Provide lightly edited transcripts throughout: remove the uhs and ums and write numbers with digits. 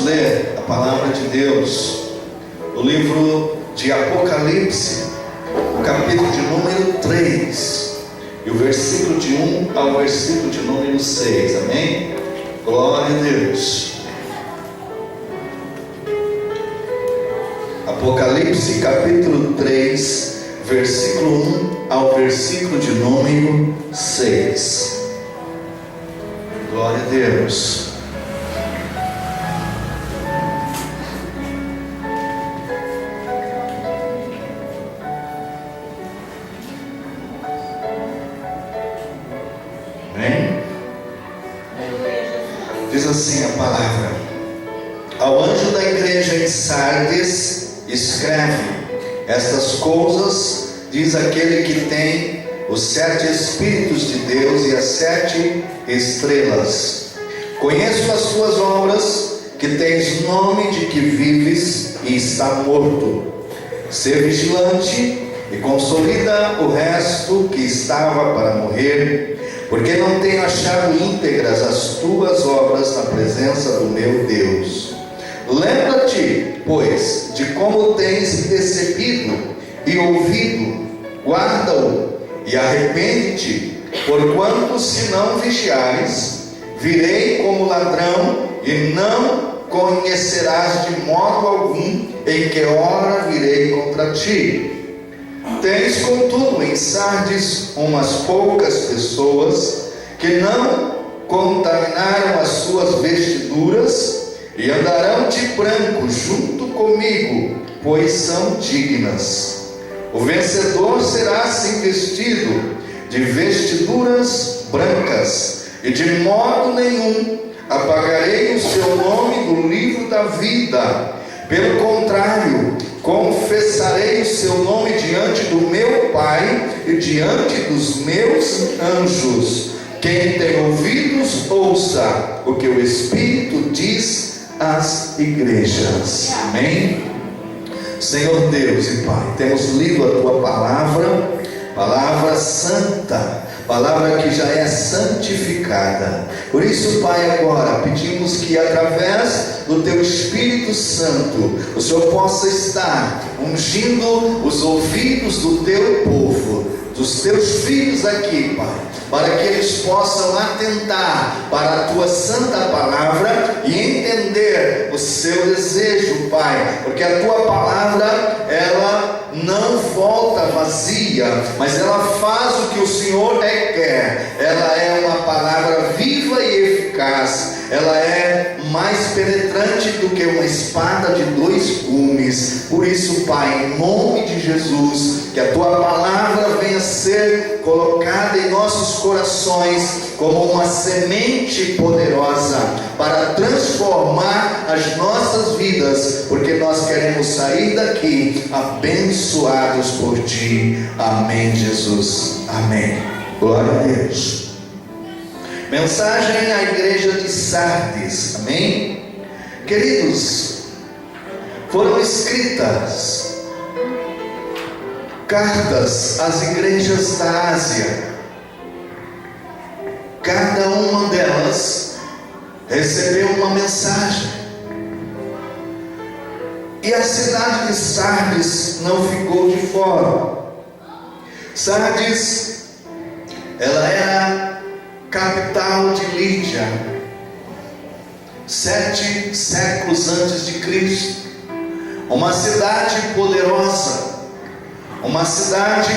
vamos ler a palavra de Deus no livro de Apocalipse, o capítulo de número 3, e o versículo de 1 ao versículo de número 6, amém? Glória a Deus. Apocalipse capítulo 3, versículo 1 ao versículo de número 6. Glória a Deus. Amém? Diz assim a palavra: ao anjo da igreja em Sardes escreve: estas coisas diz aquele que tem os 7 Espíritos de Deus e as 7 estrelas. Conheço as tuas obras, que tens nome de que vives e está morto. Sê vigilante e consolida o resto que estava para morrer, porque não tenho achado íntegras as tuas obras na presença do meu Deus. Lembra-te, pois, de como tens recebido e ouvido, guarda-o e arrepende-te, porquanto se não vigiares, virei como ladrão e não conhecerás de modo algum em que hora virei contra ti. Tens contudo em Sardes umas poucas pessoas que não contaminaram as suas vestiduras e andarão de branco junto comigo, pois são dignas. O vencedor será assim vestido de vestiduras brancas, e de modo nenhum apagarei o seu nome do livro da vida. Pelo contrário, confessarei o seu nome diante do meu Pai e diante dos meus anjos. Quem tem ouvidos, ouça o que o Espírito diz às igrejas. Amém? Senhor Deus e Pai, temos lido a tua palavra, palavra santa, palavra que já é santificada. Por isso, Pai, agora pedimos que através do teu Espírito Santo o Senhor possa estar ungindo os ouvidos do teu povo, dos teus filhos aqui, Pai, para que eles possam atentar para a tua santa palavra e entender o seu desejo, Pai, porque a tua palavra, ela não volta vazia, mas ela faz o que o Senhor quer. Ela é uma palavra viva e eficaz, ela é mais penetrante do que uma espada de 2 gumes. Por isso, Pai, em nome de Jesus, que a tua palavra venha ser colocada em nossos corações como uma semente poderosa para transformar as nossas vidas, porque nós queremos sair daqui abençoados por ti. Amém, Jesus. Amém. Glória a Deus. Mensagem à igreja de Sardes. Amém? Queridos, foram escritas cartas às igrejas da Ásia. Cada uma delas recebeu uma mensagem. E a cidade de Sardes não ficou de fora. Sardes, ela era capital de Lídia, 7 séculos antes de Cristo. Uma cidade poderosa, uma cidade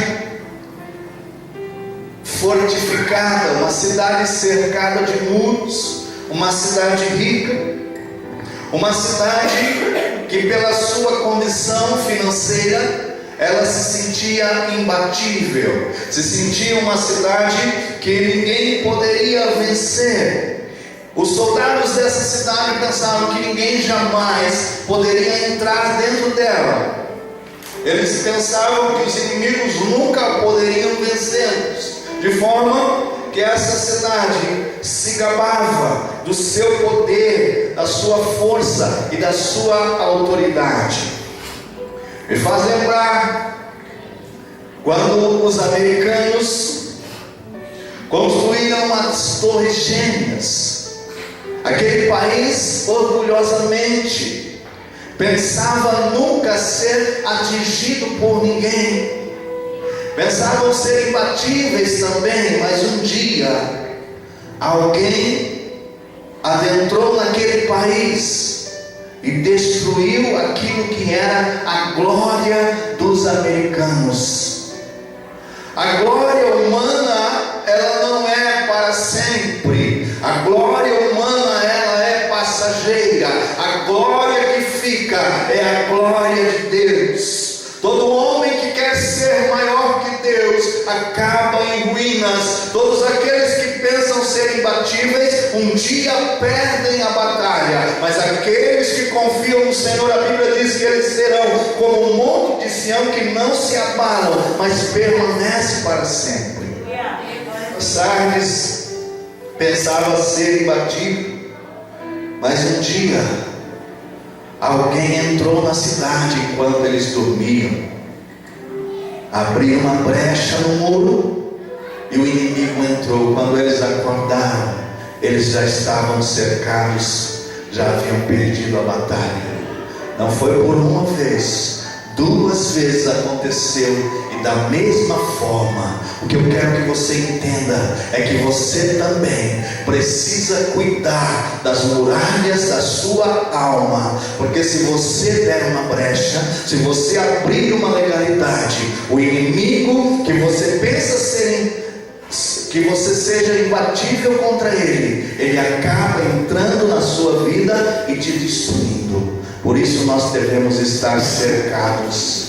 fortificada, uma cidade cercada de muros, uma cidade rica, uma cidade que pela sua condição financeira ela se sentia imbatível, se sentia uma cidade que ninguém poderia vencer. Os soldados dessa cidade pensavam que ninguém jamais poderia entrar dentro dela. Eles pensavam que os inimigos nunca poderiam vencê-los, de forma que essa cidade se gabava do seu poder, da sua força e da sua autoridade. Me faz lembrar quando os americanos construíram as torres gêmeas. Aquele país orgulhosamente pensava nunca ser atingido por ninguém, pensavam ser imbatíveis também, mas um dia alguém adentrou naquele país e destruiu aquilo que era a glória dos americanos. A glória humana, ela não é para sempre. A glória humana, ela é passageira. A glória que fica é a glória de Deus. Todo homem que quer ser maior que Deus acaba em ruínas. Todos aqueles que pensam ser imbatíveis um dia perdem a batalha, mas aqueles que confiam no Senhor, a Bíblia diz que eles serão como um monte de Sião que não se abalam, mas permanece para sempre. Sardes pensava ser imbatível, mas um dia alguém entrou na cidade enquanto eles dormiam, abriu uma brecha no muro e o inimigo entrou. Quando eles acordaram, eles já estavam cercados, já haviam perdido a batalha. Não foi por uma vez, 2 vezes aconteceu, e da mesma forma. O que eu quero que você entenda é que você também precisa cuidar das muralhas da sua alma, porque se você der uma brecha, se você abrir uma legalidade, o inimigo que você pensa que você seja imbatível contra ele, ele acaba entrando na sua vida e te destruindo. Por isso nós devemos estar cercados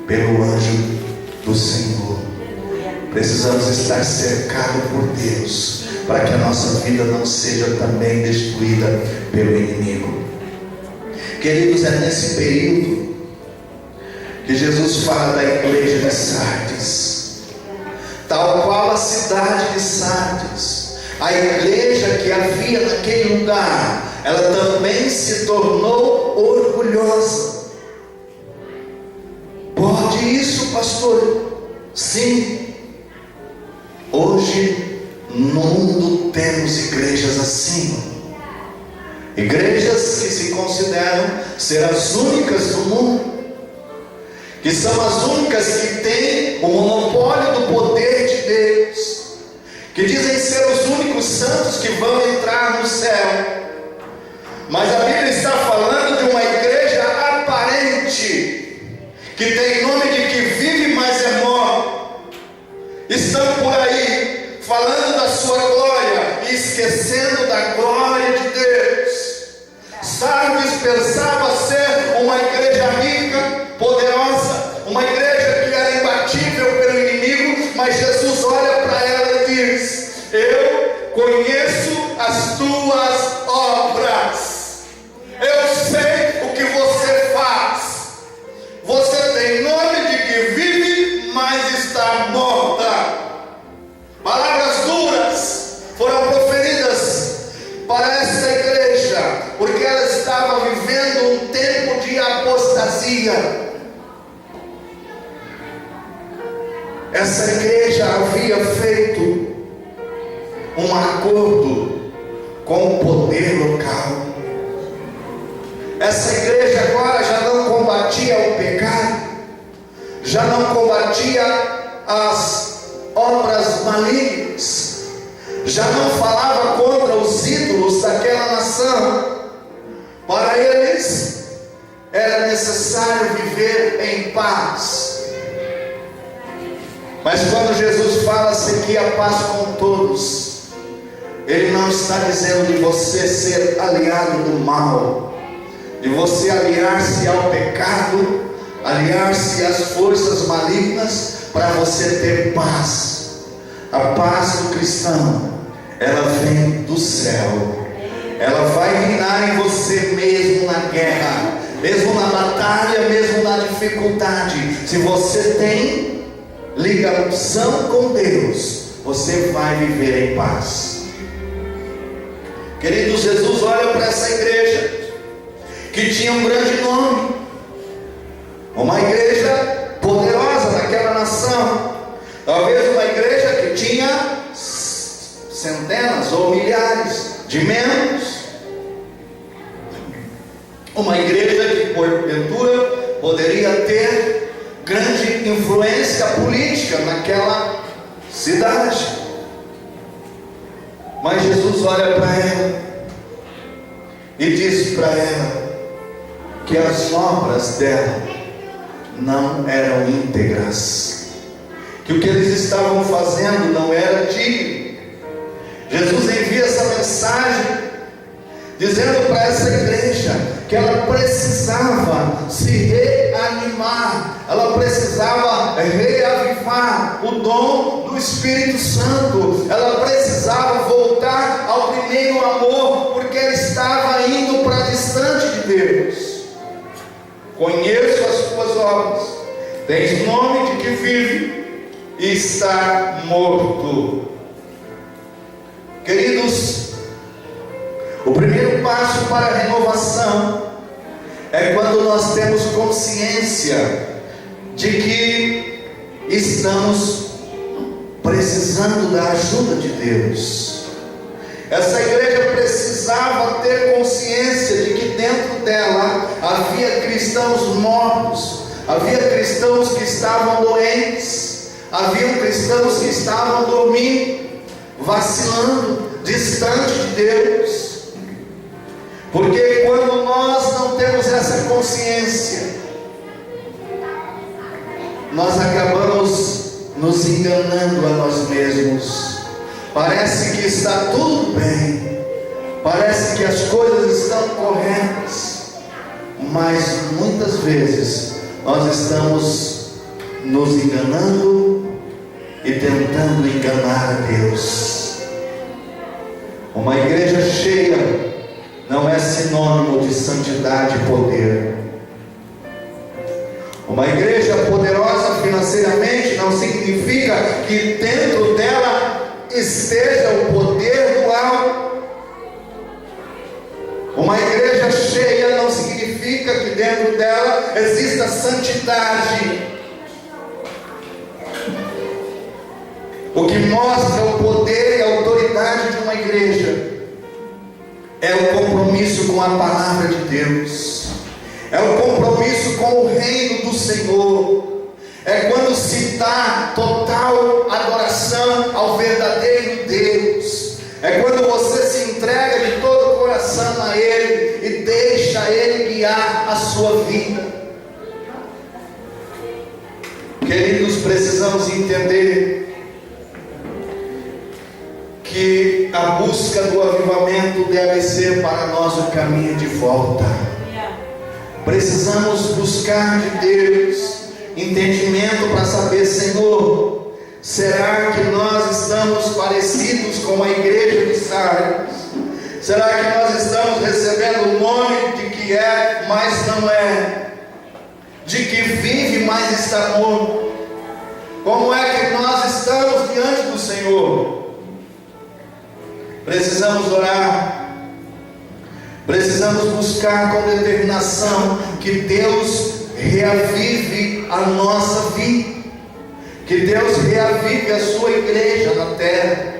pelo anjo do Senhor. Precisamos estar cercados por Deus, para que a nossa vida não seja também destruída pelo inimigo. Queridos, é nesse período que Jesus fala da igreja de Sardes. Tal qual a cidade de Sardes, a igreja que havia naquele lugar, ela também se tornou orgulhosa. Pode isso, pastor? Sim. Hoje no mundo temos igrejas assim, igrejas que se consideram ser as únicas do mundo, que são as únicas que têm o monopólio do poder de Deus, que dizem ser os únicos santos que vão entrar no céu. Mas a Bíblia está falando de uma igreja aparente, que tem nome de que vive, mas é morta. Estão por aí falando da sua glória e esquecendo da glória de Deus. Sardes pensava ser uma igreja rica, poderosa, uma igreja que era imbatível pelo inimigo, mas Jesus olha para ela e diz: eu conheço as tuas obras, eu sei o que você faz. Você tem nome de que vive, mas está morta. Palavras duras foram proferidas para esta igreja, porque ela estava vivendo um tempo de apostasia. Essa igreja havia feito um acordo com o poder local. Essa igreja agora já não combatia o pecado, já não combatia as obras malignas, já não falava contra os ídolos daquela nação. Para eles era necessário viver em paz. Mas quando Jesus fala seguir a paz com todos, Ele não está dizendo de você ser aliado do mal, de você aliar-se ao pecado, aliar-se às forças malignas para você ter paz. A paz do cristão, ela vem do céu. Ela vai reinar em você mesmo na guerra, mesmo na batalha, mesmo na dificuldade. Se você tem ligação com Deus, você vai viver em paz. Querido, Jesus olha para essa igreja que tinha um grande nome, uma igreja poderosa naquela nação, talvez uma igreja que tinha centenas ou milhares de membros, Uma igreja que porventura poderia ter grande influência política naquela cidade. Mas Jesus olha para ela e diz para ela que as obras dela não eram íntegras, que o que eles estavam fazendo não era digno. Jesus envia essa mensagem dizendo para essa igreja que ela precisava se reanimar, ela precisava reavivar o dom do Espírito Santo, ela precisava voltar ao primeiro amor, porque ela estava indo para distante de Deus. Conheço as tuas obras, tens nome de que vive e está morto. Queridos, o primeiro passo para a renovação é quando nós temos consciência de que estamos precisando da ajuda de Deus. Essa igreja precisava ter consciência de que dentro dela havia cristãos mortos, havia cristãos que estavam doentes, havia cristãos que estavam dormindo, vacilando, distante de Deus. Porque quando nós não temos essa consciência, nós acabamos nos enganando a nós mesmos. Parece que está tudo bem, parece que as coisas estão corretas, mas muitas vezes nós estamos nos enganando e tentando enganar a Deus. Uma igreja cheia não é sinônimo de santidade e poder. Uma igreja poderosa financeiramente não significa que dentro dela esteja o poder do alto. Uma igreja cheia não significa que dentro dela exista santidade. O que mostra o poder e a autoridade de uma igreja é o compromisso com a palavra de Deus, é o compromisso com o reino do Senhor, é quando se dá total adoração ao verdadeiro Deus, é quando você se entrega de todo o coração a Ele e deixa Ele guiar a sua vida. Queridos, precisamos entender que a busca do avivamento deve ser para nós o caminho de volta. Precisamos buscar de Deus entendimento para saber, Senhor, será que nós estamos parecidos com a igreja de Sardes? Será que nós estamos recebendo o nome de que é, mas não é? De que vive, mas está morto? Como é que nós estamos diante do Senhor? Precisamos orar, precisamos buscar com determinação que Deus reavive a nossa vida, que Deus reavive a sua igreja na terra.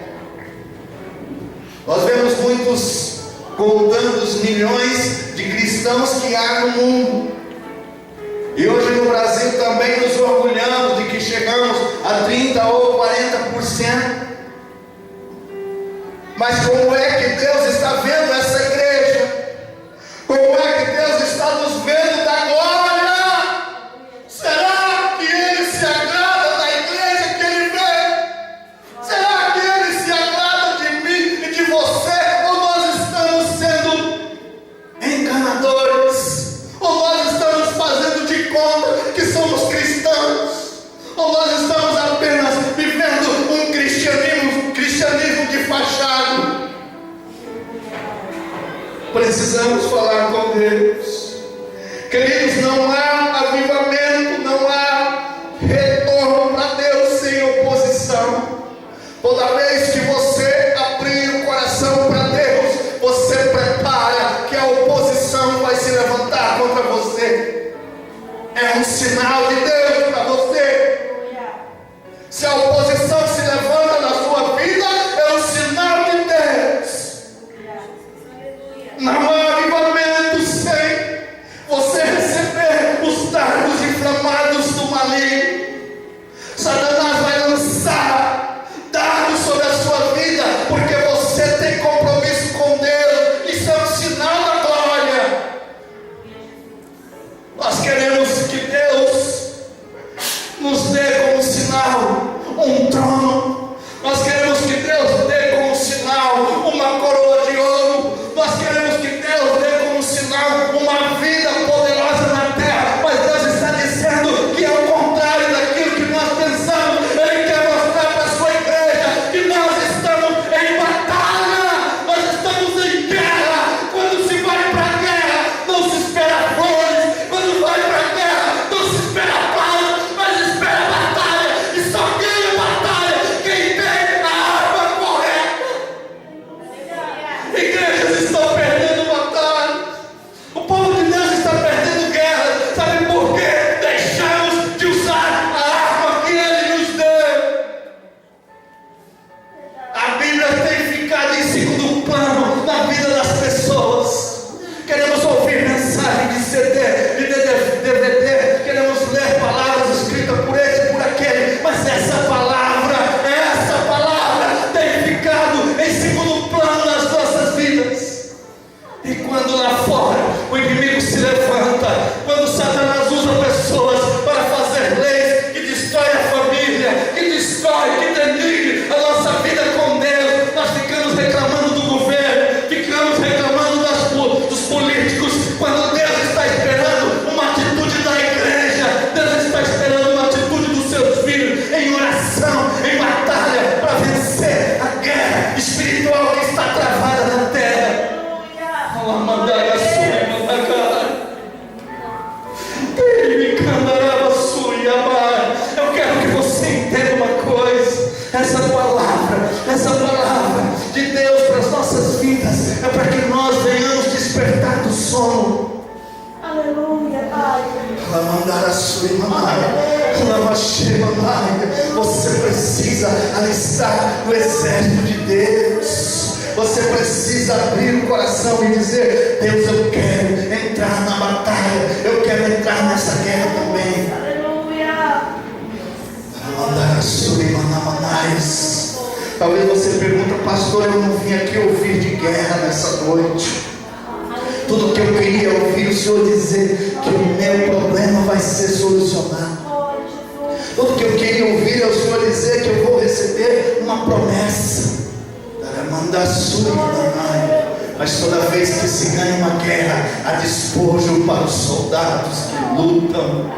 Nós vemos muitos contando os milhões de cristãos que há no mundo, e hoje no Brasil também nos orgulhamos de que chegamos a 30% ou 40%. Mas como é que Deus está vendo essa igreja? Como é que Deus está nos vendo da glória? Será que Ele se agrada da igreja que Ele vê? Será que Ele se agrada de mim e de você? Ou nós estamos sendo enganadores? Ou nós estamos fazendo de conta que somos cristãos? Ou nós estamos apenas vivendo um cristianismo de fachada? Precisamos falar com Deus. Queridos, não há avivamento, não há retorno para Deus sem oposição. Toda vez que você abrir o coração para Deus, você prepara que a oposição vai se levantar contra você. É um sinal de Deus para você. Se a oposição se levanta na sua vida, é um sinal de Deus. Não há avivamento sem nos dê como sinal um trono. Nós queremos que Deus dê como sinal uma coroa de ouro. Nós queremos que Deus dê como sinal uma vida poderosa na terra. Mas Deus está dizendo que é o contrário daquilo que nós pensamos. Ele quer mostrar para a sua igreja que nós estamos em batalha, nós estamos em guerra. Quando se vai para a guerra, não se espera flores. Quando vai para a guerra, não se espera paz, mas espera batalha. E só ganha batalha quem tem a arma correta. Igrejas estão perdendo batalha. O povo de Deus está perdendo guerra. Sabe por quê? Deixamos de usar a arma que Ele nos deu. A Bíblia tem ficado em segundo plano na vida das pessoas. Queremos ouvir mensagem de CD, de DVD, queremos ler palavras escritas por esse e por aquele, mas essa palavra tem ficado em segundo plano nas nossas vidas. E quando lá fora o inimigo se levanta, quando Satanás usa pessoas para fazer leis que destrói a família, que destrói, que denigre a nossa vida com Deus, nós ficamos reclamando do governo, ficamos reclamando dos políticos, quando Deus está esperando uma atitude da igreja. Deus está esperando uma atitude dos seus filhos em oração, em batalha, para vencer a guerra espiritual que está travada na terra. Eu quero que você entenda uma coisa. Essa palavra de Deus para as nossas vidas é para que nós venhamos despertar do sono. Aleluia, Pai. Você precisa alistar no exército de Deus. Você precisa abrir o coração e dizer: Deus, eu quero entrar na batalha, eu quero entrar nessa guerra também. Aleluia. Talvez você pergunte: pastor, eu não vim aqui ouvir de guerra nessa noite. Tudo que eu queria ouvir o Senhor dizer que o meu problema vai ser solucionado. Tudo que eu queria ouvir é o Senhor dizer que eu vou receber uma promessa. Mas toda vez que se ganha uma guerra, há despojo para os soldados que lutam.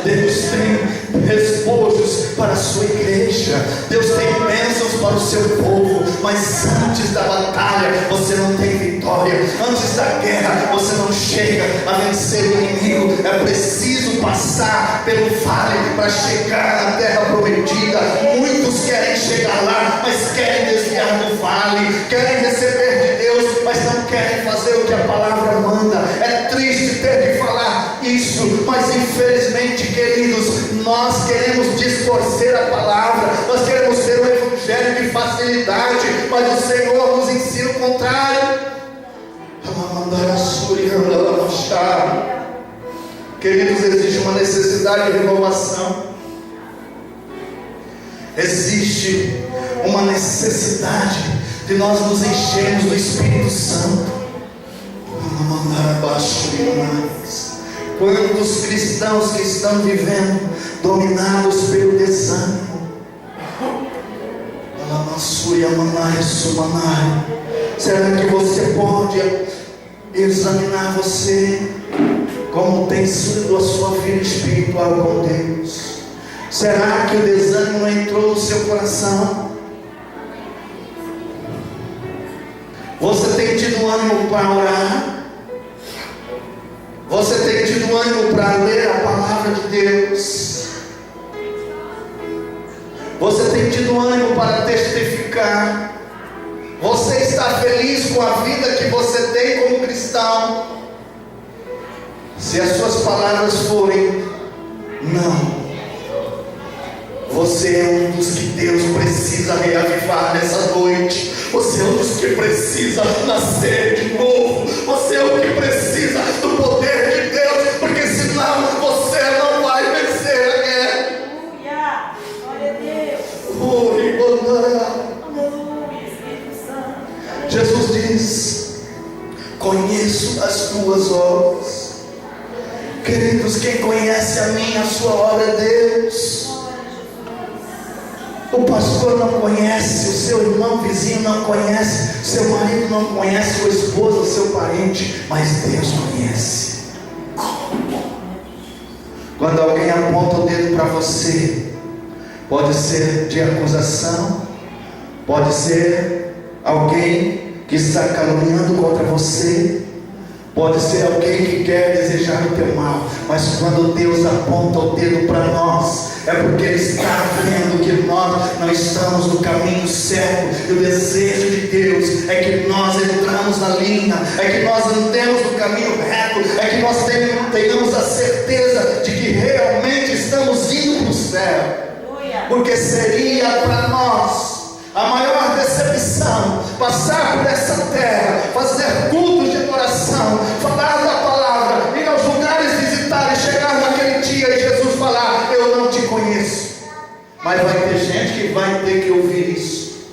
Deus tem despojos para a sua igreja. Deus tem bênçãos para o seu povo. Mas antes da batalha você não tem vitória. Antes da guerra você não chega a vencer o inimigo. É preciso passar pelo vale para chegar na terra prometida. Muitos querem chegar lá, mas querem desviar do vale, querem receber de Deus, mas não querem fazer o que a palavra manda. É triste ter que falar isso, mas infelizmente, queridos, nós queremos distorcer a palavra, nós queremos ter um evangelho de facilidade, mas o Senhor nos ensina o contrário. Queridos, existe uma necessidade de renovação. Existe uma necessidade de nós nos enchermos do Espírito Santo. Quantos cristãos que estão vivendo dominados pelo desânimo? Será que você pode examinar você? Como tem sido a sua vida espiritual com Deus? Será que o desânimo entrou no seu coração? Você tem tido ânimo para orar? Você tem tido ânimo para ler a palavra de Deus? Você tem tido ânimo para testificar? Você está feliz com a vida que você tem como cristão? Se as suas palavras forem não, você é um dos que Deus precisa reavivar nessa noite. Você é um dos que precisa nascer de novo. Você é o que precisa do poder de Deus, porque senão você não vai vencer a guerra. Aleluia, glória a Deus. Aleluia, Espírito Santo. Jesus diz: conheço as tuas obras. Queridos, quem conhece a mim, a sua obra é Deus. O pastor não conhece, o seu irmão vizinho não conhece, seu marido não conhece, sua esposa, seu parente, mas Deus conhece. Quando alguém aponta o dedo para você, pode ser de acusação, pode ser alguém que está caluniando contra você, pode ser alguém que quer desejar o teu mal, mas quando Deus aponta o dedo para nós, é porque Ele está vendo que nós não estamos no caminho certo, e o desejo de Deus é que nós entramos na linha, é que nós andemos no caminho reto, é que nós tenhamos a certeza de que realmente estamos indo para o céu, porque seria para nós a maior decepção passar por essa terra, fazer cultos de adoração, falar da palavra, ir aos lugares visitar e chegar naquele dia e Jesus falar: eu não te conheço. Mas vai ter gente que vai ter que ouvir isso,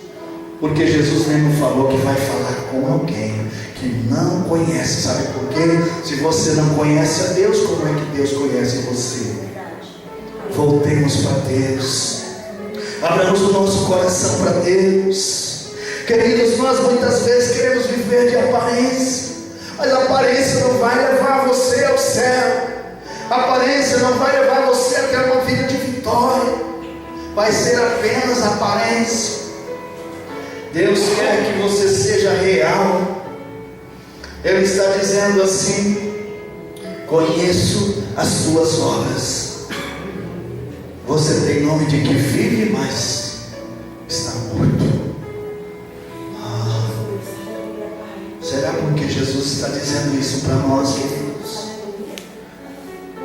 porque Jesus mesmo falou que vai falar com alguém que não conhece. Sabe por quê? Se você não conhece a Deus, como é que Deus conhece você? Voltemos para Deus. Abramos o nosso coração para Deus. Queridos, nós muitas vezes queremos viver de aparência, mas a aparência não vai levar você ao céu. A aparência não vai levar você a ter uma vida de vitória. Vai ser apenas aparência. Deus quer que você seja real. Ele está dizendo assim: conheço as tuas obras. Você tem nome de que vive, mas está morto. Será porque Jesus está dizendo isso para nós, queridos?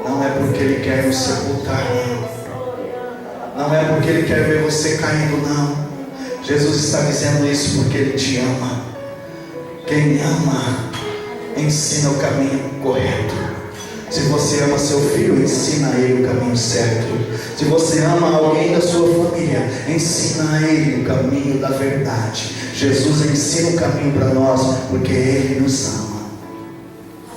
Não é porque Ele quer nos sepultar, não. Não é porque Ele quer ver você caindo, não. Jesus está dizendo isso porque Ele te ama. Quem ama, ensina o caminho correto. Se você ama seu filho, ensina a ele o caminho certo. Se você ama alguém da sua família, ensina a ele o caminho da verdade. Jesus ensina o caminho para nós, porque Ele nos ama.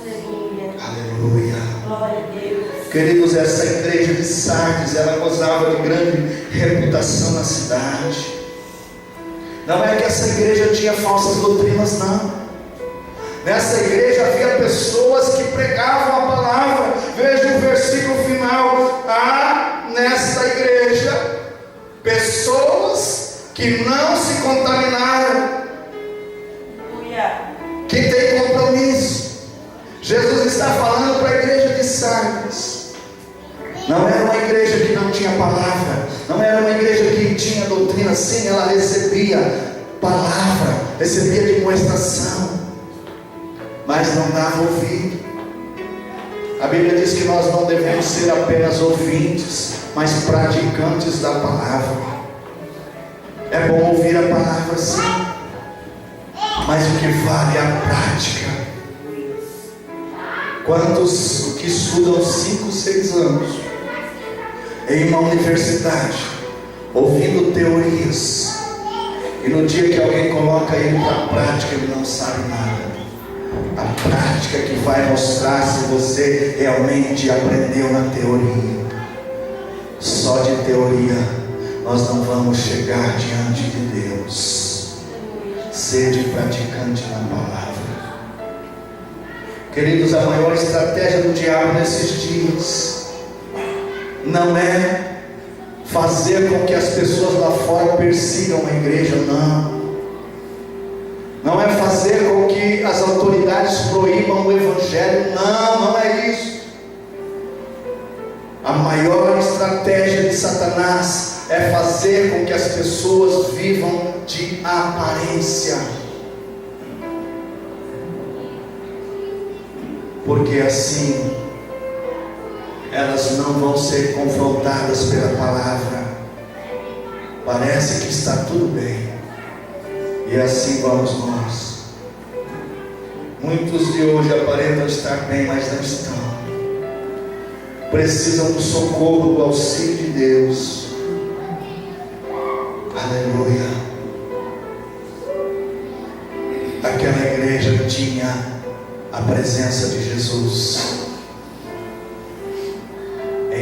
Aleluia. Aleluia. Glória a Deus. Queridos, essa igreja de Sardes, ela gozava de grande reputação na cidade. Não é que essa igreja tinha falsas doutrinas, não. Nessa igreja havia pessoas que pregavam a palavra. Veja o versículo final. Há nesta igreja pessoas que não se contaminaram, que têm compromisso. Jesus está falando para a igreja de Sardes. Não era uma igreja que não tinha palavra, não era uma igreja que tinha doutrina. Sim, ela recebia palavra, recebia demonstração, mas não dava ouvido. A Bíblia diz que nós não devemos ser apenas ouvintes, mas praticantes da palavra. É bom ouvir a palavra, sim, mas o que vale é a prática. Quantos que estudam 5, 6 anos em uma universidade, ouvindo teorias, e no dia que alguém coloca ele para a prática, ele não sabe nada. A prática que vai mostrar se você realmente aprendeu na teoria. Só de teoria nós não vamos chegar diante de Deus. Sede praticante na palavra. Queridos, a maior estratégia do diabo nesses dias não é fazer com que as pessoas lá fora persigam a igreja, não. Não é fazer com que as autoridades proíbam o evangelho, não é isso. A maior estratégia de Satanás é fazer com que as pessoas vivam de aparência, porque assim elas não vão ser confrontadas pela palavra. Parece que está tudo bem, e assim vamos nós. Muitos de hoje aparentam estar bem, mas não estão. Precisam do socorro, do auxílio de Deus. Aleluia. Aquela igreja tinha a presença de Jesus.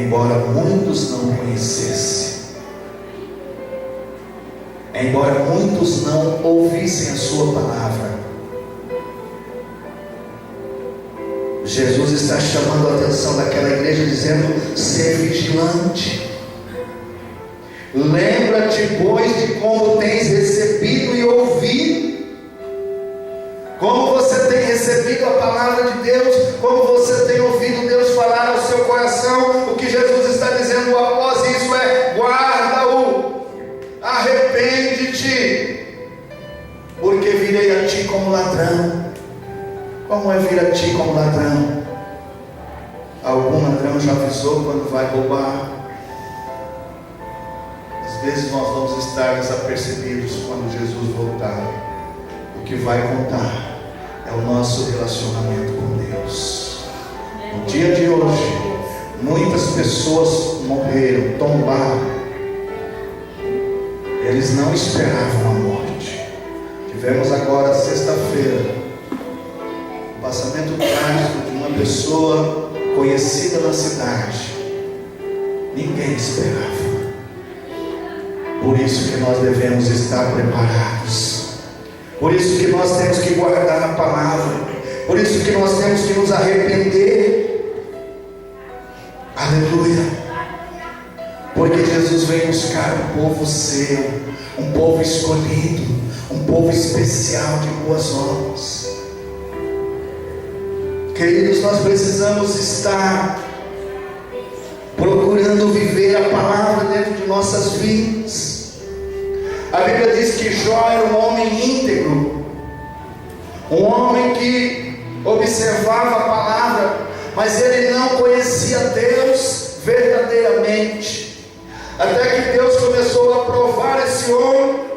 embora muitos não conhecessem, embora muitos não ouvissem a sua palavra, Jesus está chamando a atenção daquela igreja, dizendo: ser vigilante. Lembra-te, pois, de como tens recebido e ouvido. Como você tem recebido a palavra de Deus, como você tem ouvido Deus falar ao seu coração. O que Jesus está dizendo após isso é: guarda-o, arrepende-te, porque virei a ti como ladrão. Como é vir a ti como ladrão? Algum ladrão já avisou quando vai roubar? Às vezes nós vamos estar desapercebidos quando Jesus voltar. O que vai contar é o nosso relacionamento com Deus. No dia de hoje, muitas pessoas morreram, tombaram. Eles não esperavam a morte. Tivemos agora, sexta-feira, o passamento trágico de uma pessoa conhecida na cidade. Ninguém esperava. Por isso que nós devemos estar preparados. Por isso que nós temos que guardar a palavra. Por isso que nós temos que nos arrepender. Aleluia. Porque Jesus vem buscar um povo seu, um povo escolhido, um povo especial de boas obras. Queridos, nós precisamos estar procurando viver a palavra dentro de nossas vidas. A Bíblia diz que Jó era um homem íntegro, um homem que observava a palavra, mas ele não conhecia Deus verdadeiramente. Até que Deus começou a provar esse homem.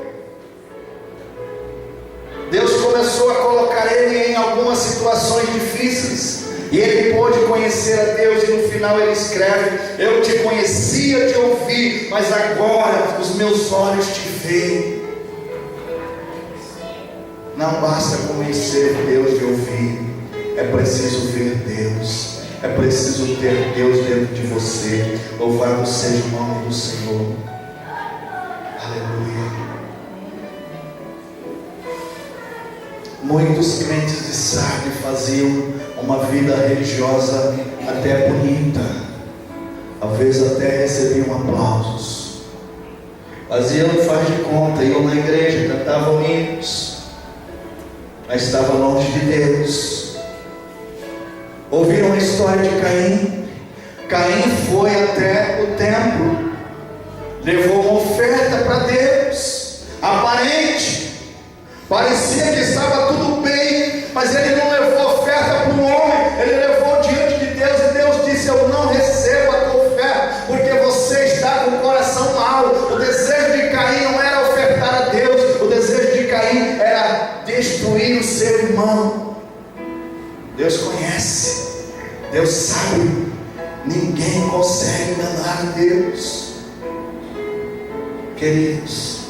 Deus começou a colocar ele em algumas situações difíceis, e ele pôde conhecer a Deus. E no final ele escreve: eu te conhecia de ouvir, mas agora os meus olhos te veem. Não basta conhecer Deus de ouvir, é preciso ver Deus, é preciso ter Deus dentro de você. Louvado seja o nome do Senhor. Aleluia. Muitos crentes de Sardes faziam uma vida religiosa até bonita, às vezes até recebiam aplausos, faziam faz de conta, iam na igreja, cantavam hinos, mas estavam longe de Deus. Ouviram a história de Caim. Caim foi até o templo, levou uma oferta para Deus, aparente, parecia que estava tudo bem, mas ele não levou oferta para um homem, ele levou diante de Deus, e Deus disse: eu não recebo a tua oferta, porque você está com o coração mau. O desejo de Caim não era ofertar a Deus, o desejo de Caim era destruir o seu irmão. Deus conhece, Deus sabe, ninguém consegue enganar a Deus. Queridos,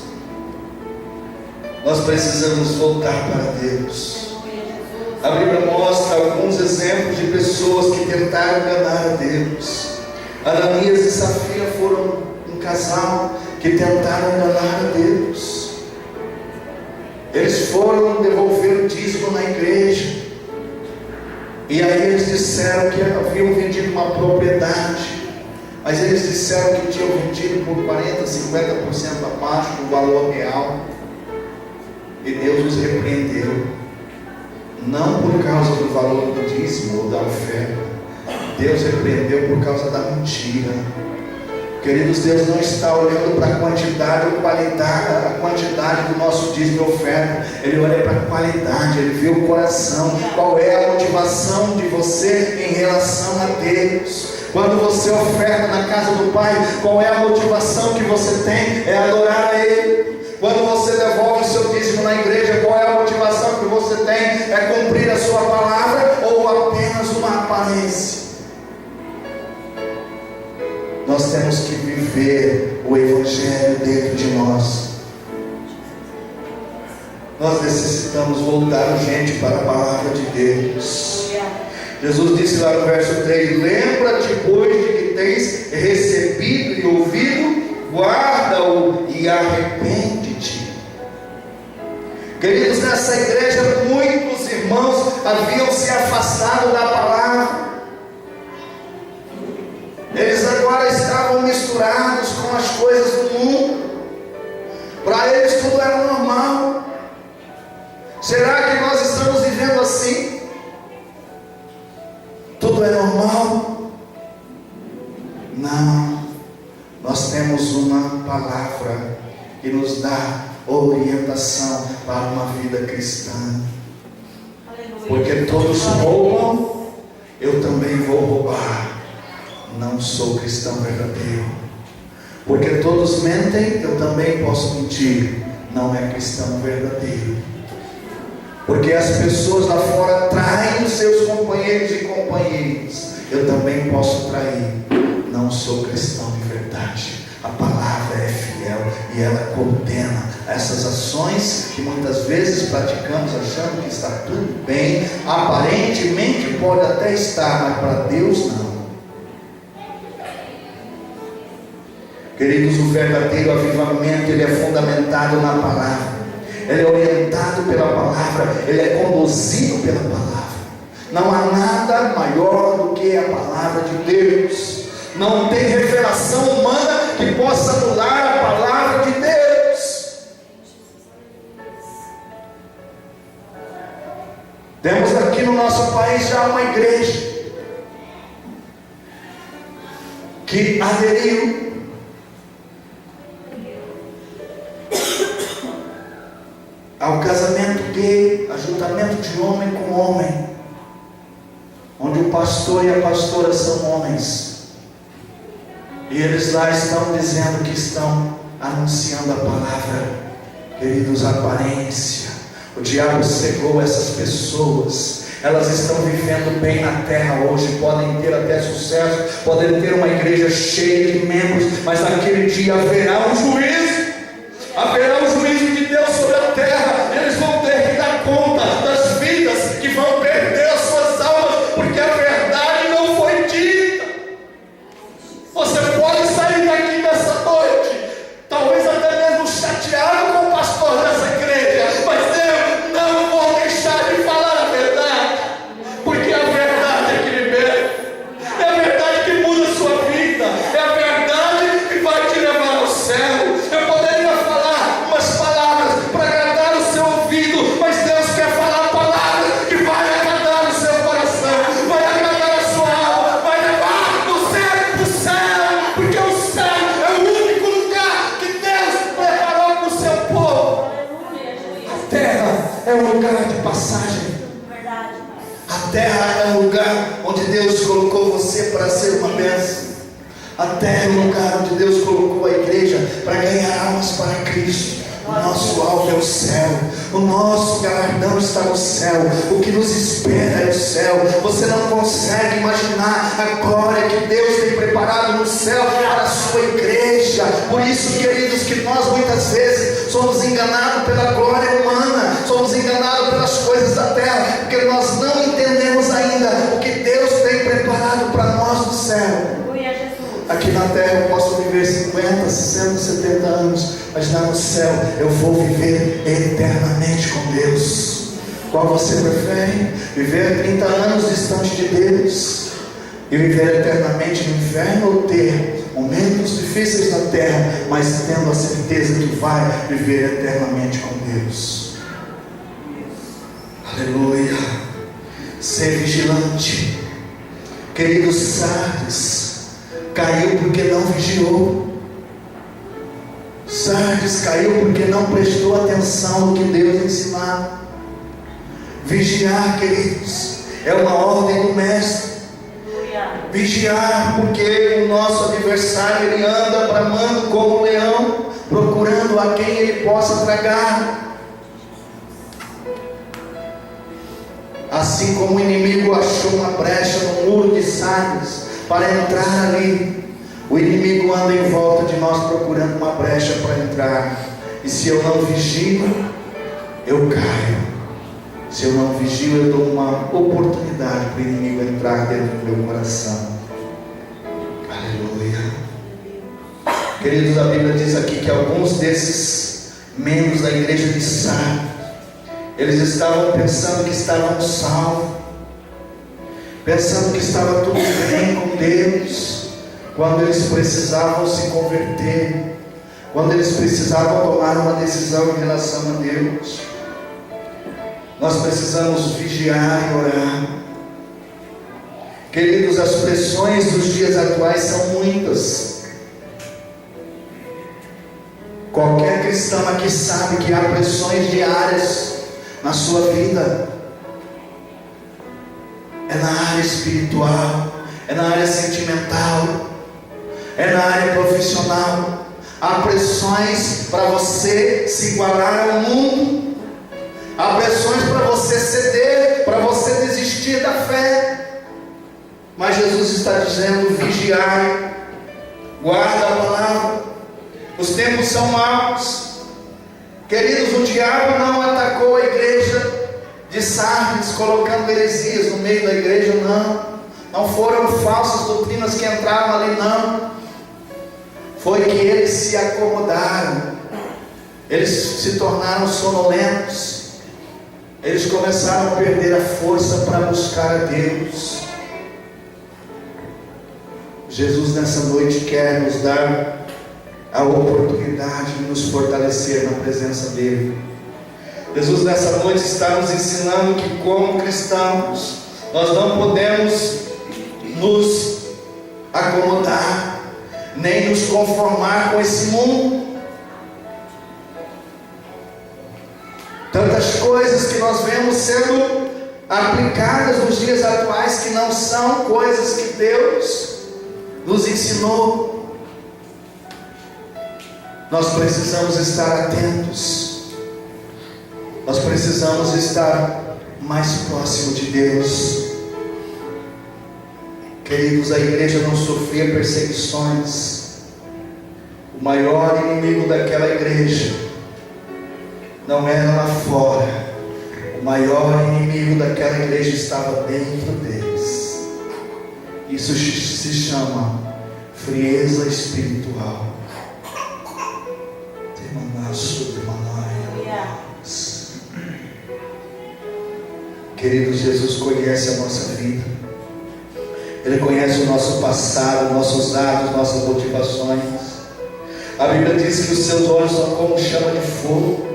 nós precisamos voltar para Deus. A Bíblia mostra alguns exemplos de pessoas que tentaram enganar a Deus. Ananias e Safira foram um casal que tentaram enganar a Deus. Eles foram devolver o dízimo na igreja, e aí eles disseram que haviam vendido uma propriedade, mas eles disseram que tinham vendido por 40%, 50% abaixo do valor real. E Deus os repreendeu, não por causa do valor do dízimo ou da oferta. Deus repreendeu por causa da mentira. Queridos, Deus não está olhando para a quantidade ou qualidade, a quantidade do nosso dízimo e oferta. Ele olha para a qualidade, Ele vê o coração. Qual é a motivação de você em relação a Deus? Quando você oferta na casa do Pai, qual é a motivação que você tem? É adorar a Ele. Quando você devolve o seu dízimo na igreja, qual é a motivação que você tem? É cumprir a sua palavra ou apenas uma aparência? Nós temos que viver o Evangelho dentro de nós. Nós necessitamos voltar urgente para a palavra de Deus. Jesus disse lá no verso 3: lembra-te, pois, de que tens Eles agora estavam misturados com as coisas do mundo. Para eles tudo era normal. Será que nós estamos vivendo assim? Tudo é normal? Não. Nós temos uma palavra que nos dá orientação para uma vida cristã. Porque todos roubam, eu também vou roubar. Não sou cristão verdadeiro. Porque todos mentem, eu também posso mentir. Não é cristão verdadeiro. Porque as pessoas lá fora traem os seus companheiros e companheiras. Eu também posso trair. Não sou cristão de verdade. A palavra é fiel e ela condena essas ações que muitas vezes praticamos achando que está tudo bem. Aparentemente pode até estar, mas para Deus não. Queridos, o verdadeiro avivamento, ele é fundamentado na palavra. Ele é orientado pela palavra, ele é conduzido pela palavra. Não há nada maior do que a palavra de Deus. Não tem revelação humana que possa anular a palavra de Deus. Temos aqui no nosso país já uma igreja que aderiu ao casamento gay, ajuntamento de homem com homem, onde o pastor e a pastora são homens. E eles lá estão dizendo que estão anunciando a palavra. Queridos, aparência. O diabo cegou essas pessoas. Elas estão vivendo bem na terra hoje. Podem ter até sucesso. Podem ter uma igreja cheia de membros. Mas naquele dia haverá um juízo. Haverá um juízo de Deus sobre a terra. Eles vão ter que dar conta das vidas que vão perder as suas almas. Porque a verdade não foi dita. Você pode sair daqui nessa noite, talvez até mesmo chateado com o pastor dessa igreja, mas eu não vou deixar de falar a verdade, porque a verdade é que liberta, é a verdade que muda a sua vida, é a verdade que vai te levar ao céu. Eu poderia falar umas palavras para agradar o seu ouvido, mas Deus quer falar palavras que vai agradar o seu coração, vai agradar a sua alma, vai levar você para o céu, porque o céu é o único lugar que Deus preparou para o seu povo. A terra é um lugar de passagem. A terra é um lugar onde Deus colocou você para ser uma bênção. A terra é um lugar onde Deus colocou a igreja para ganhar almas para Cristo. O nosso alvo é o céu. O nosso galardão está no céu. O que nos espera é o céu. Você não consegue imaginar a glória que Deus tem preparado no céu para a sua igreja. Por isso, queridos, que nós muitas vezes somos enganados pela glória humana. Somos enganados pelas coisas da terra, porque nós não entendemos ainda o que Deus tem preparado para nós no céu. Aqui na terra eu posso viver 50, 60, 70 anos, mas lá no céu eu vou viver eternamente com Deus. Qual você prefere? Viver 30 anos distante de Deus e viver eternamente no inferno, ou ter momentos difíceis na terra, mas tendo a certeza que vai viver eternamente com Deus? Aleluia. Ser vigilante. Queridos, Sardes caiu porque não vigiou. Sardes caiu porque não prestou atenção no que Deus ensinava. Vigiar, queridos, é uma ordem do mestre. Vigiar, porque o nosso adversário, ele anda bramando como um leão, procurando a quem ele possa tragar. Assim como o inimigo achou uma brecha no muro de Sardes para entrar ali, o inimigo anda em volta de nós procurando uma brecha para entrar. E se eu não vigio, eu caio. Se eu não vigio, eu dou uma oportunidade para o inimigo entrar dentro do meu coração. Aleluia. Queridos, a Bíblia diz aqui que alguns desses membros da igreja de Sardes, eles estavam pensando que estavam salvos, pensando que estava tudo bem com Deus, quando eles precisavam se converter, quando eles precisavam tomar uma decisão em relação a Deus. Nós precisamos vigiar e orar. Queridos, as pressões dos dias atuais são muitas. Qualquer cristão aqui sabe que há pressões diárias na sua vida. É na área espiritual, é na área sentimental, é na área profissional. Há pressões para você se igualar ao mundo. Há pressões para você ceder, para você desistir da fé. Mas Jesus está dizendo: vigiai, guarda a palavra. Os tempos são maus. Queridos, o diabo não atacou a igreja de Sardes colocando heresias no meio da igreja, não foram falsas doutrinas que entraram ali, não. Foi que eles se acomodaram, eles se tornaram sonolentos, eles começaram a perder a força para buscar a Deus. Jesus nessa noite quer nos dar a oportunidade de nos fortalecer na presença dEle. Jesus nessa noite está nos ensinando que, como cristãos, nós não podemos nos acomodar, nem nos conformar com esse mundo. Tantas coisas que nós vemos sendo aplicadas nos dias atuais que não são coisas que Deus nos ensinou. Nós precisamos estar atentos. Nós precisamos estar mais próximo de Deus. Queridos, a igreja não sofria perseguições. O maior inimigo daquela igreja não era lá fora. O maior inimigo daquela igreja estava dentro deles. Isso se chama frieza espiritual. Queridos, Jesus conhece a nossa vida. Ele conhece o nosso passado, nossos atos, nossas motivações. A Bíblia diz que os seus olhos são como chama de fogo.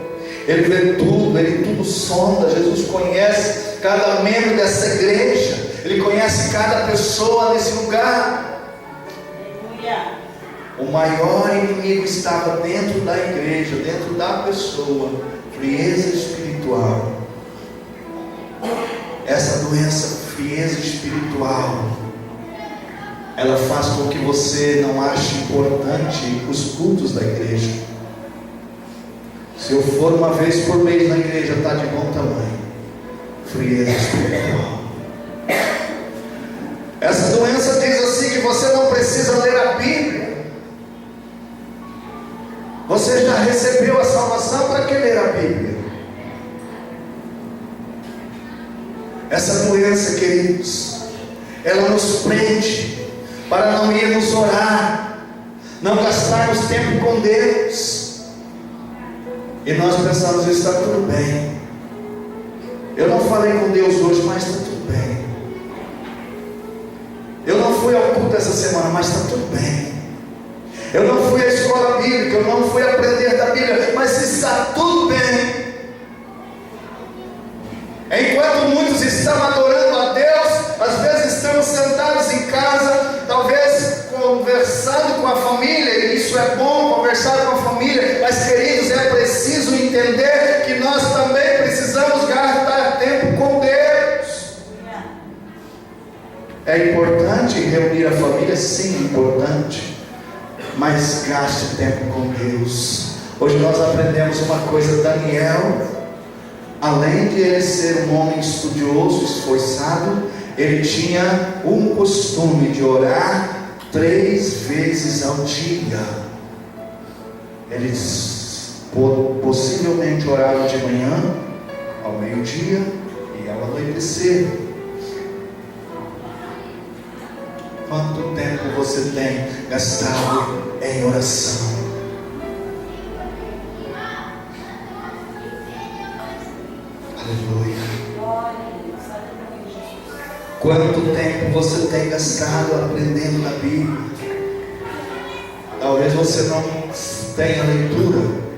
Ele vê tudo, Ele tudo sonda. Jesus conhece cada membro dessa igreja. Ele conhece cada pessoa nesse lugar. O maior inimigo estava dentro da igreja, dentro da pessoa. Frieza espiritual. Essa doença, frieza espiritual, ela faz com que você não ache importante os cultos da igreja. Se eu for uma vez por mês na igreja, está de bom tamanho. Frieza espiritual. Essa doença diz assim que você não precisa ler a Bíblia. Você já recebeu a salvação, para que ler a Bíblia? Essa doença, queridos, ela nos prende para não irmos orar, não gastarmos tempo com Deus. E nós pensamos: está tudo bem. Eu não falei com Deus hoje, mas está tudo bem. Eu não fui ao culto essa semana, mas está tudo bem. Eu não fui à escola bíblica, eu não fui aprender da Bíblia, mas está tudo bem. Enquanto muitos estão adorando a Deus, às vezes estamos sentados em casa, talvez conversando com a família, e isso é bom, conversar com a família, mas queridos, é preciso entender que nós também precisamos gastar tempo com Deus. É importante reunir a família? Sim, importante, mas gaste tempo com Deus. Hoje nós aprendemos uma coisa: Daniel, além de ele ser um homem estudioso, esforçado, ele tinha um costume de orar 3 vezes ao dia. Ele possivelmente orava de manhã, ao meio-dia e ao anoitecer. Quanto tempo você tem gastado em oração? Aleluia. Quanto tempo você tem gastado aprendendo a Bíblia? Talvez você não tenha leitura,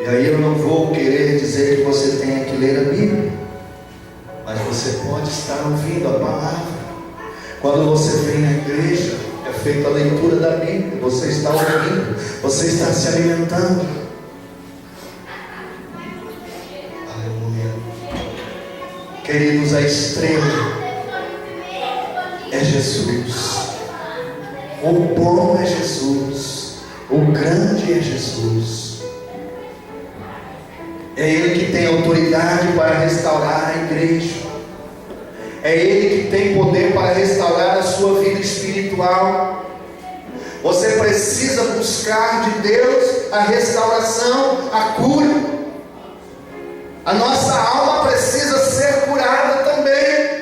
e aí eu não vou querer dizer que você tenha que ler a Bíblia, mas você pode estar ouvindo a palavra. Quando você vem na igreja, é feita a leitura da Bíblia, você está ouvindo, você está se alimentando. Aleluia. Queridos, a estrela é Jesus, o bom é Jesus, o grande é Jesus. É Ele que tem autoridade para restaurar a igreja. É Ele que tem poder para restaurar a sua vida espiritual. Você precisa buscar de Deus a restauração, a cura. A nossa alma precisa ser curada também.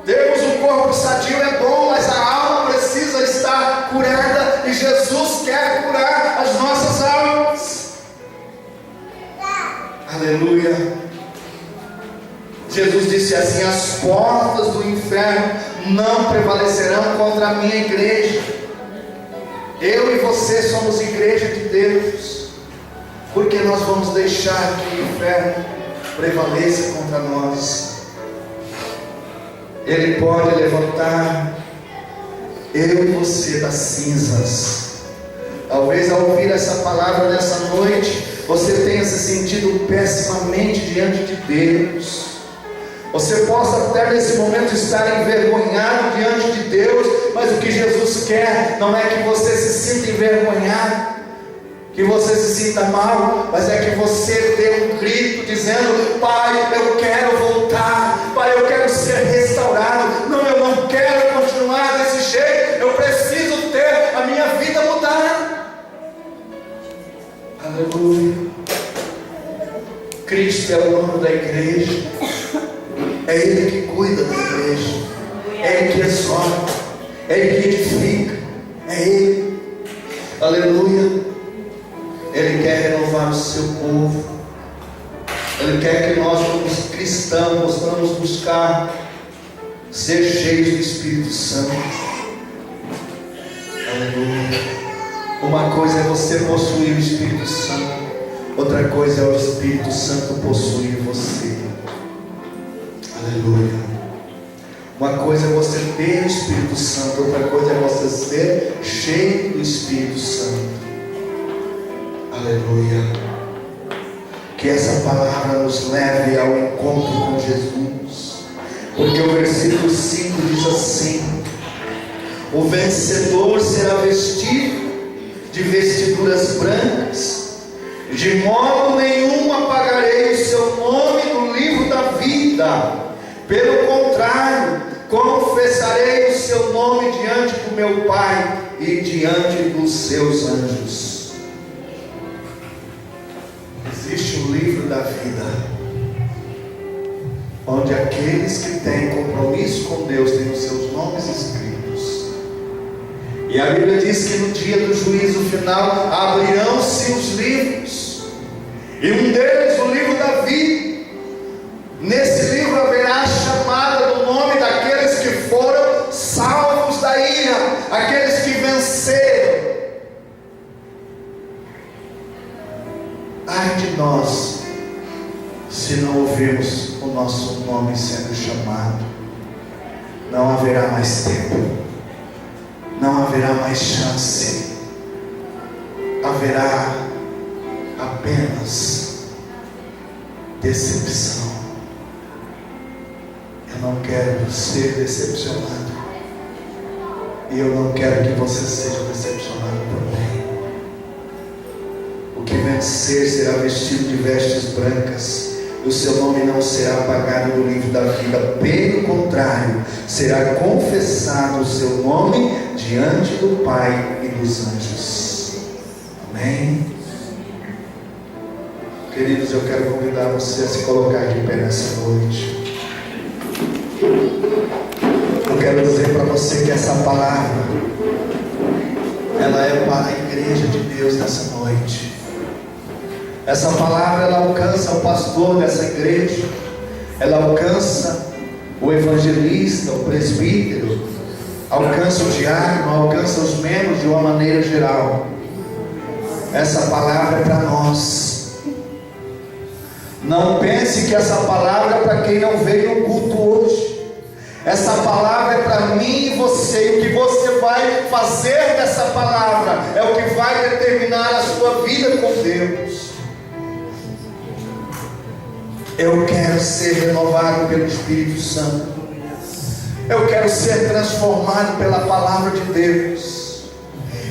Temos um corpo sadio, é bom, mas a alma precisa estar curada, e Jesus quer curar as nossas almas. Aleluia. Jesus disse assim: as portas do inferno não prevalecerão contra a minha igreja. Eu e você somos igreja de Deus. Porque nós vamos deixar que o inferno prevaleça contra nós? Ele pode levantar eu e você das cinzas. Talvez ao ouvir essa palavra nessa noite, você tenha se sentido pessimamente diante de Deus. Você possa até nesse momento estar envergonhado diante de Deus, mas o que Jesus quer não é que você se sinta envergonhado, que você se sinta mal, mas é que você dê um grito dizendo: Pai, eu quero voltar, Pai, eu quero ser restaurado. Não, eu não quero continuar desse jeito, eu preciso ter a minha vida mudada. Aleluia. Cristo é o dono da igreja, é Ele que cuida da igreja, é Ele que exorta, é Ele que edifica, é Ele. Aleluia. Ele quer renovar o seu povo. Ele quer que nós, como cristãos, possamos buscar ser cheios do Espírito Santo. Aleluia. Uma coisa é você possuir o Espírito Santo, outra coisa é o Espírito Santo possuir você. Aleluia. Uma coisa é você ter o Espírito Santo, outra coisa é você ser cheio do Espírito Santo. Aleluia. Que essa palavra nos leve ao encontro com Jesus, porque o versículo 5 diz assim: o vencedor será vestido de vestiduras brancas, de modo nenhum apagarei o seu nome do livro da vida, pelo contrário, confessarei o seu nome diante do meu Pai e diante dos seus anjos. Existe um livro da vida, onde aqueles que têm compromisso com Deus têm os seus nomes escritos. E a Bíblia diz que no dia do juízo final abrirão-se os livros, e um deles, o livro da vida. Nesse livro haverá a chamada do nome daqueles que foram salvos da ira, aqueles que venceram. Ai de nós, se não ouvirmos o nosso nome sendo chamado. Não haverá mais tempo, não haverá mais chance, haverá apenas decepção. Eu não quero ser decepcionado, e eu não quero que você seja decepcionado também. O que vencer será vestido de vestes brancas, e o seu nome não será apagado do livro da vida. Pelo contrário, será confessado o seu nome diante do Pai e dos anjos. Amém? Queridos, eu quero convidar você a se colocar de pé nessa noite. Eu quero dizer para você que essa palavra, ela é para a igreja de Deus nessa noite. Essa palavra, ela alcança o pastor dessa igreja, ela alcança o evangelista, o presbítero, alcança o diácono, alcança os membros de uma maneira geral. Essa palavra é para nós. Não pense que essa palavra é para quem não veio no culto hoje. Essa palavra é para mim e você. E o que você vai fazer dessa palavra é o que vai determinar a sua vida com Deus. Eu quero ser renovado pelo Espírito Santo. Eu quero ser transformado pela palavra de Deus.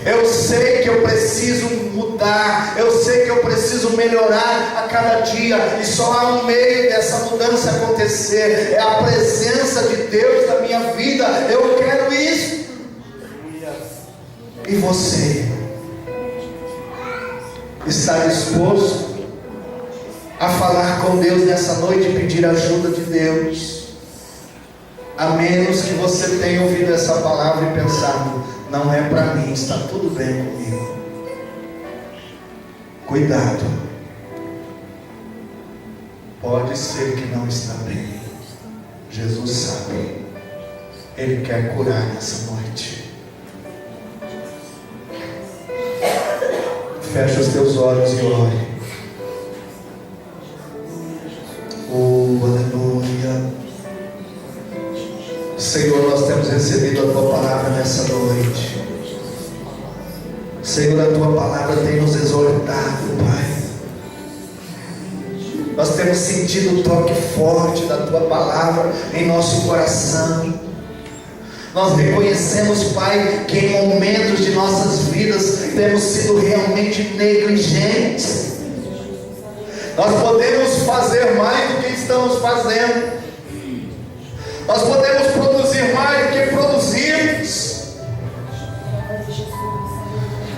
Eu sei que eu preciso mudar. Eu sei que eu preciso melhorar a cada dia. E só há um meio dessa mudança acontecer. É a presença de Deus na minha vida. Eu quero isso. E você? Está disposto a falar com Deus nessa noite e pedir ajuda de Deus? A menos que você tenha ouvido essa palavra e pensado: não é para mim, está tudo bem comigo. Cuidado. Pode ser que não está bem. Jesus sabe. Ele quer curar nessa noite. Fecha os teus olhos e ore. Oh, aleluia. Senhor, nós temos recebido a Tua palavra nessa noite. Senhor, a Tua palavra tem nos exortado, Pai. Nós temos sentido o toque forte da Tua palavra em nosso coração. Nós reconhecemos, Pai, que em momentos de nossas vidas temos sido realmente negligentes. Nós podemos fazer mais do que estamos fazendo. Nós podemos produzir mais do que produzimos.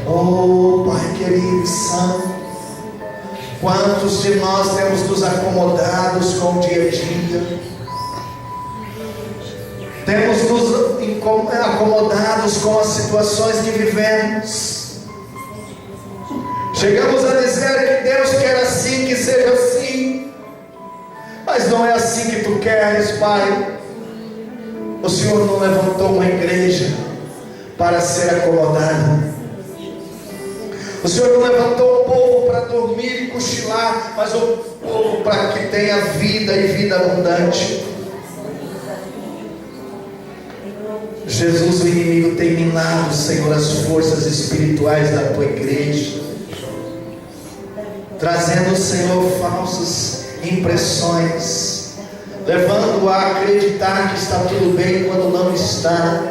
Oh, Pai querido e santo, quantos de nós temos nos acomodados com o dia a dia? Temos nos acomodados com as situações que vivemos. Chegamos a dizer que Deus quer assim, que seja assim. Mas não é assim que Tu queres, Pai. O Senhor não levantou uma igreja para ser acomodada. O Senhor não levantou o povo para dormir e cochilar, mas o povo para que tenha vida e vida abundante. Jesus, o inimigo tem minado, Senhor, as forças espirituais da Tua igreja, trazendo, Senhor, falsas impressões, levando-o a acreditar que está tudo bem quando não está.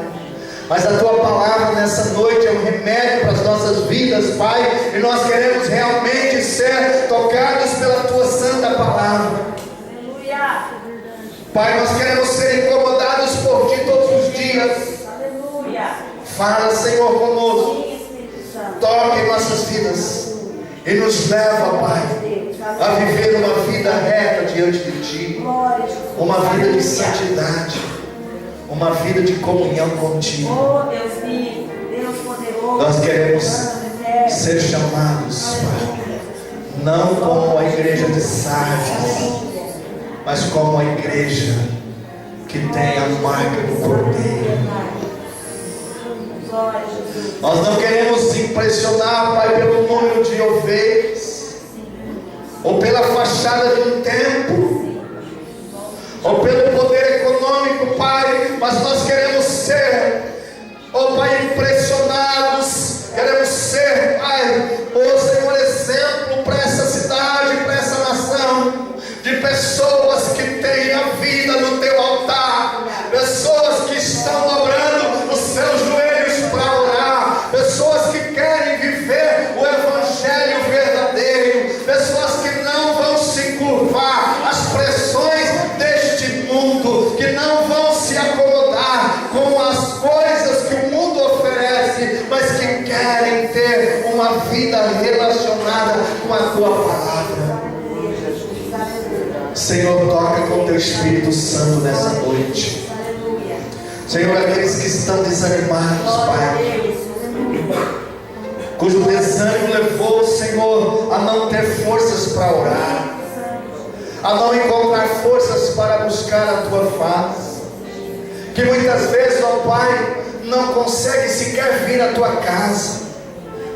Mas a Tua palavra nessa noite é um remédio para as nossas vidas, Pai, e nós queremos realmente ser tocados pela Tua santa palavra. Aleluia. Pai, nós queremos ser incomodados por Ti todos os dias. Aleluia. Fala, Senhor, conosco. Sim, Espírito Santo. Toque nossas vidas e nos leva, Pai, a viver uma vida reta diante de Ti, Glória a Jesus. uma vida de Aleluia. santidade, uma vida de comunhão contigo. Oh, Deus vivo, Deus poderoso. Nós queremos Santo, eterno. ser chamados, Pai, não como a igreja de Sardes, mas como a igreja que tem a marca do Cordeiro. Glória a Jesus. Nós não queremos impressionar, Pai, pelo número de ovelhas, ou pela fachada de um templo, ou pelo poder econômico, Pai, mas nós queremos ser, oh Pai, impressionados, queremos ser, Pai, oh Senhor, exemplo para essa cidade, para essa nação, de pessoas que têm a vida no Teu altar, pessoas que estão dobrando os seus joelhos para orar, pessoas que querem viver o Evangelho verdadeiro, pessoas que não vão se curvar às pressões deste mundo, que não vão se acomodar com as coisas que o mundo oferece, mas que querem ter uma vida relacionada com a Tua palavra. Senhor, toca com Teu Espírito Santo nessa noite. Senhor, aqueles que estão desanimados, Pai, cujo desânimo levou, Senhor, a não ter forças para orar, a não encontrar forças para buscar a Tua face, que muitas vezes, ó Pai, não consegue sequer vir à tua casa.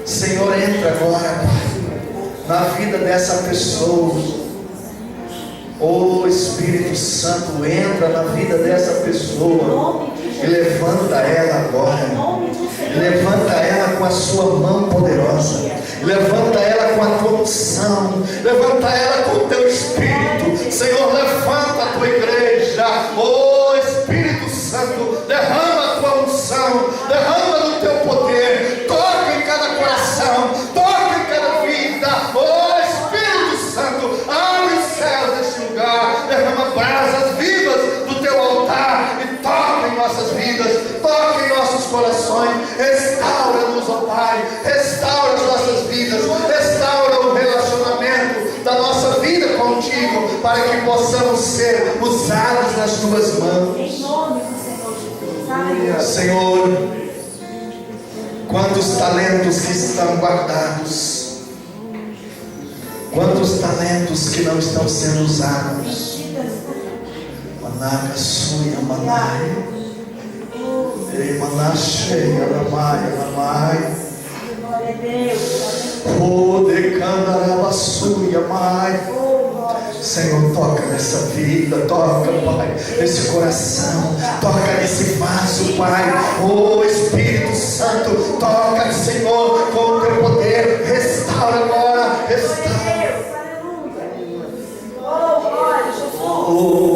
Senhor, entra agora, Pai, na vida dessa pessoa. Oh Espírito Santo, entra na vida dessa pessoa e levanta ela agora. Levanta ela com a sua mão poderosa. Levanta ela com a tua unção. Levanta ela com o teu Espírito. Senhor, levanta a tua igreja. Oh Espírito Santo, derrama a tua unção. Derrama do teu poder. Toca em cada coração. Toca em cada vida. Oh Espírito Santo, abre os céus deste lugar. Derrama brasas vivas do teu altar. E toca em nossas vidas. Toca em nossos corações. Restaura-nos, ó Pai. Restaura as nossas vidas. Restaura o relacionamento da nossa vida contigo, para que possamos ser usados nas tuas mãos. Em nome do Senhor Jesus. Aleluia. Senhor, quantos talentos que estão guardados, quantos talentos que não estão sendo usados. Managa suia manai, ei manacheia lamai lamai, Glória a Deus. o decandarabasuia mai. Senhor, toca nessa vida, toca, Pai, nesse coração, toca nesse vaso, Pai. Oh Espírito Santo, toca, Senhor, com o teu poder. Restaura agora, restaura. Aleluia. Oh, glória a Jesus. Oh